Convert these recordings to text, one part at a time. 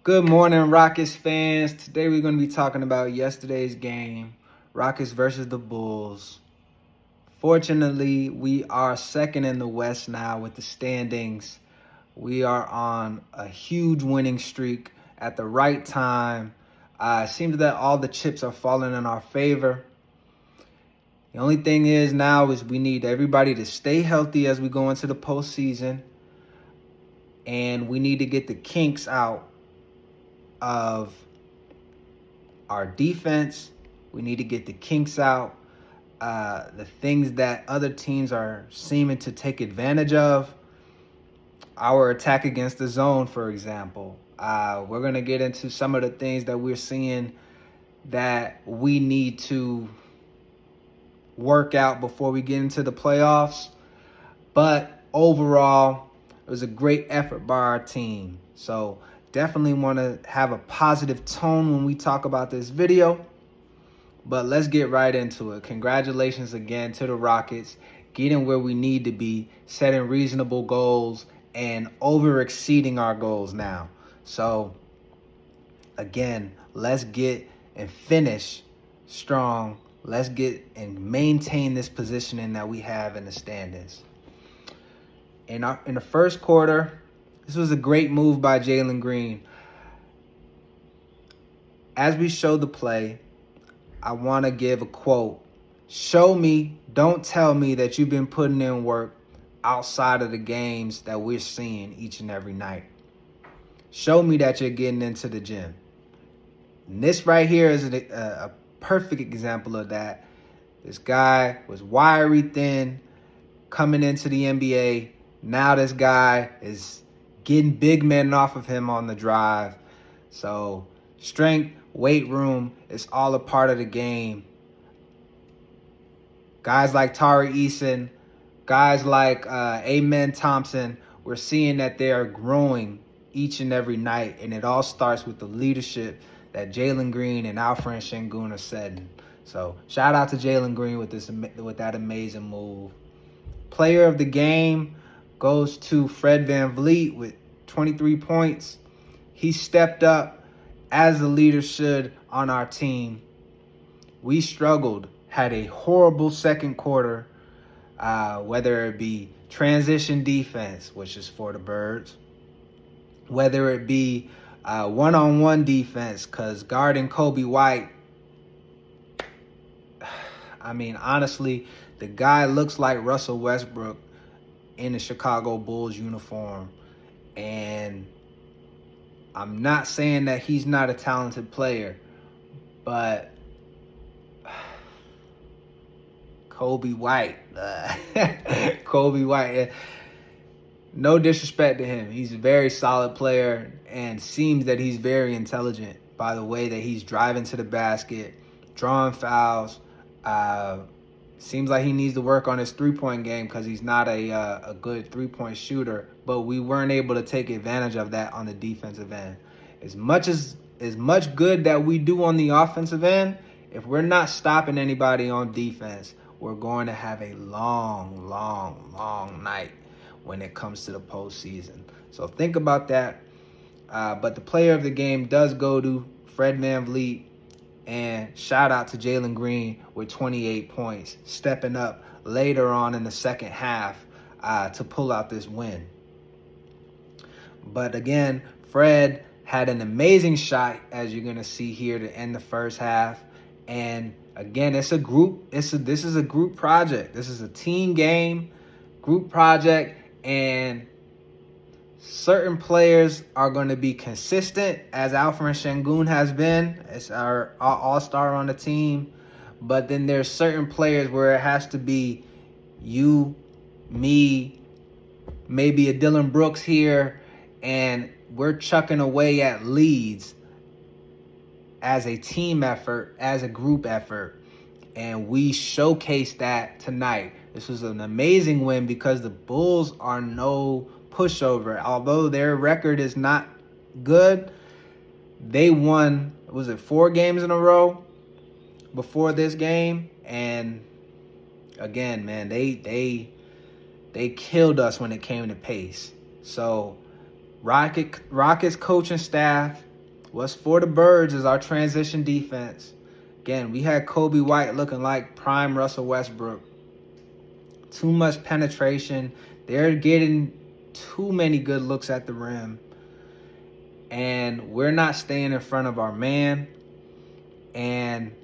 Good morning, Rockets fans. Today we're going to be talking about yesterday's game, Rockets versus the Bulls. Fortunately, we are second in the West now with the standings. We are on a huge winning streak at the right time. It seems that all the chips are falling in our favor. The only thing is now is we need everybody to stay healthy as we go into the postseason. And we need to get the kinks out of our defense. We need to get the kinks out, the things that other teams are seeming to take advantage of. Our attack against the zone, for example. We're going to get into some of the things that we're seeing that we need to work out before we get into the playoffs. But overall, it was a great effort by our team. So definitely want to have a positive tone when we talk about this video. But let's get right into it. Congratulations again to the Rockets, getting where we need to be, setting reasonable goals, and over-exceeding our goals now. So, again, let's get and finish strong. Let's get and maintain this positioning that we have in the standings. In the first quarter, this was a great move by Jalen Green. As we show the play, I want to give a quote. Show me, don't tell me that you've been putting in work outside of the games that we're seeing each and every night. Show me that you're getting into the gym. And this right here is a perfect example of that. This guy was wiry thin coming into the NBA. Now this guy is getting big men off of him on the drive. So strength, weight room, it's all a part of the game. Guys like Tari Eason, guys like Amen Thompson, we're seeing that they are growing each and every night. And it all starts with the leadership that Jalen Green and Alperen Sengun are setting. So shout out to Jalen Green with that amazing move. Player of the game goes to Fred VanVleet with 23 points. He stepped up as the leader should on our team. We struggled, had a horrible second quarter, whether it be transition defense, which is for the Birds, whether it be one-on-one defense, because guarding Kobe White, I mean, honestly, the guy looks like Russell Westbrook in the Chicago Bulls uniform. And I'm not saying that he's not a talented player, but Kobe White, no disrespect to him. He's a very solid player and seems that he's very intelligent by the way that he's driving to the basket, drawing fouls. Seems like he needs to work on his three-point game because he's not a good three-point shooter. But we weren't able to take advantage of that on the defensive end. As much good that we do on the offensive end, if we're not stopping anybody on defense, we're going to have a long, long, long night when it comes to the postseason. So think about that. But the player of the game does go to Fred VanVleet. And shout out to Jalen Green with 28 points, stepping up later on in the second half to pull out this win. But again, Fred had an amazing shot, as you're going to see here, to end the first half. And again, this is a group project. This is a team game, group project, and certain players are going to be consistent, as Alperen Sengun has been. It's our all-star on the team. But then there's certain players where it has to be you, me, maybe a Dylan Brooks here, and we're chucking away at leads as a team effort, as a group effort. And we showcased that tonight. This was an amazing win because the Bulls are no pushover. Although their record is not good, they won, was it 4 games in a row before this game? And again, man, they killed us when it came to pace. So Rockets coaching staff, What's for the birds is our transition defense. Again, we had Kobe White looking like prime Russell Westbrook. Too much penetration. They're getting too many good looks at the rim. And we're not staying in front of our man. And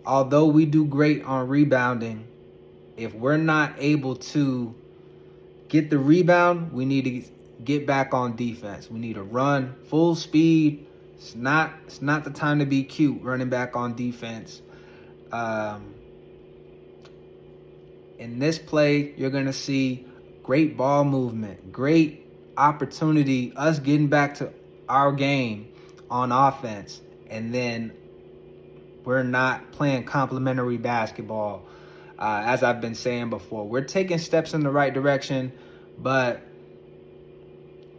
although we do great on rebounding, if we're not able to get the rebound, we need to get back on defense. We need to run full speed. It's not the time to be cute running back on defense. In this play, you're going to see great ball movement, great opportunity, us getting back to our game on offense. And then we're not playing complementary basketball. As I've been saying before, we're taking steps in the right direction, but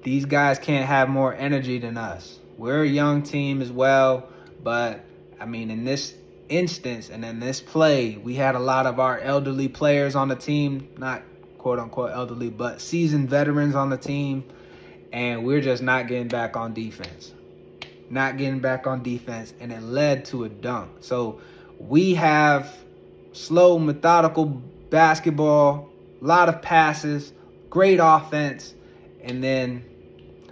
these guys can't have more energy than us. We're a young team as well, but I mean, in this instance and in this play, we had a lot of our elderly players on the team, not quote unquote elderly, but seasoned veterans on the team, and we're just not getting back on defense. And it led to a dunk. So we have slow, methodical basketball, a lot of passes, great offense, and then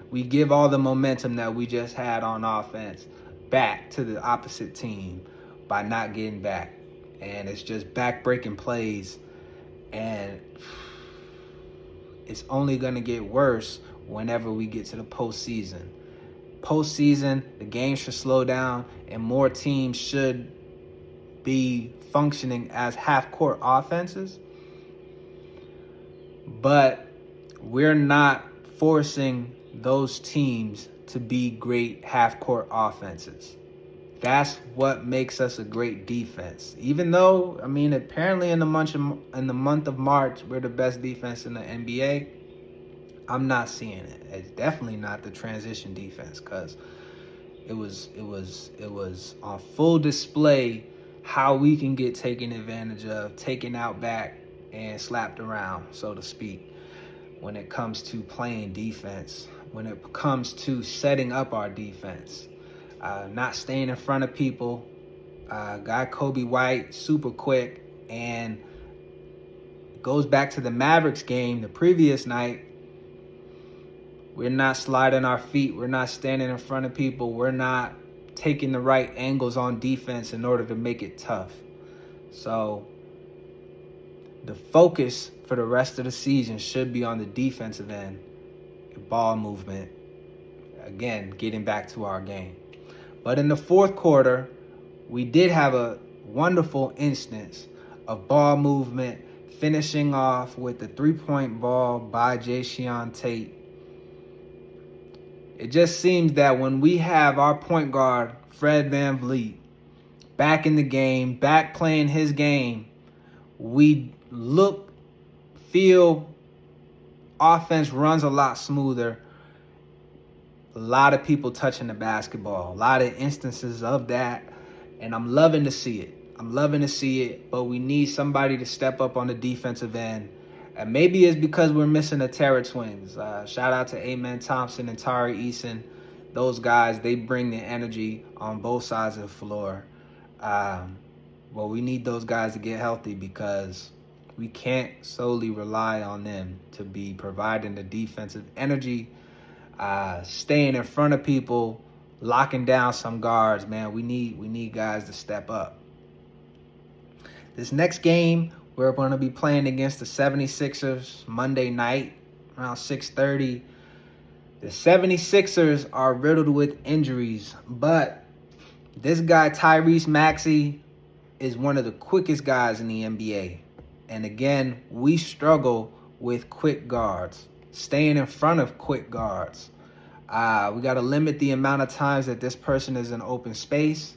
we give all the momentum that we just had on offense back to the opposite team by not getting back. And it's just back-breaking plays, and it's only going to get worse whenever we get to the postseason. The game should slow down, and more teams should be functioning as half-court offenses. But we're not forcing those teams to be great half-court offenses. That's what makes us a great defense. Even though, I mean, apparently in the month of March, we're the best defense in the NBA. I'm not seeing it. It's definitely not the transition defense, because it was on full display how we can get taken advantage of, taken out back, and slapped around, so to speak, when it comes to playing defense, when it comes to setting up our defense, not staying in front of people. Got Kobe White super quick, and it goes back to the Mavericks game the previous night. We're not sliding our feet. We're not standing in front of people. We're not taking the right angles on defense in order to make it tough. So the focus for the rest of the season should be on the defensive end, ball movement, again, getting back to our game. But in the fourth quarter, we did have a wonderful instance of ball movement, finishing off with the three-point ball by Jae'Sean Tate. It just seems that when we have our point guard, Fred VanVleet, back in the game, back playing his game, we feel offense runs a lot smoother. A lot of people touching the basketball, a lot of instances of that, and I'm loving to see it. But we need somebody to step up on the defensive end. And maybe it's because we're missing the Terra twins. Shout out to Amen Thompson and Tari Eason. Those guys, they bring the energy on both sides of the floor. Well, we need those guys to get healthy, because we can't solely rely on them to be providing the defensive energy, staying in front of people, locking down some guards. Man, we need guys to step up. This next game, we're going to be playing against the 76ers Monday night around 6:30. The 76ers are riddled with injuries, but this guy, Tyrese Maxey, is one of the quickest guys in the NBA. And again, we struggle with quick guards, staying in front of quick guards. We got to limit the amount of times that this person is in open space.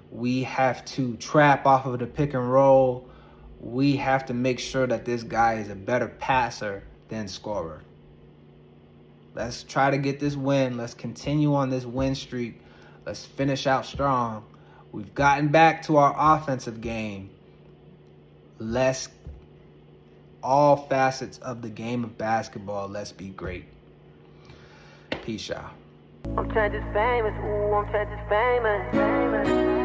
We have to trap off of the pick and roll. We have to make sure that this guy is a better passer than scorer. Let's try to get this win. Let's continue on this win streak. Let's finish out strong. We've gotten back to our offensive game. All facets of the game of basketball, let's be great. Peace out. I'm trying to famous, ooh, I'm trying to famous.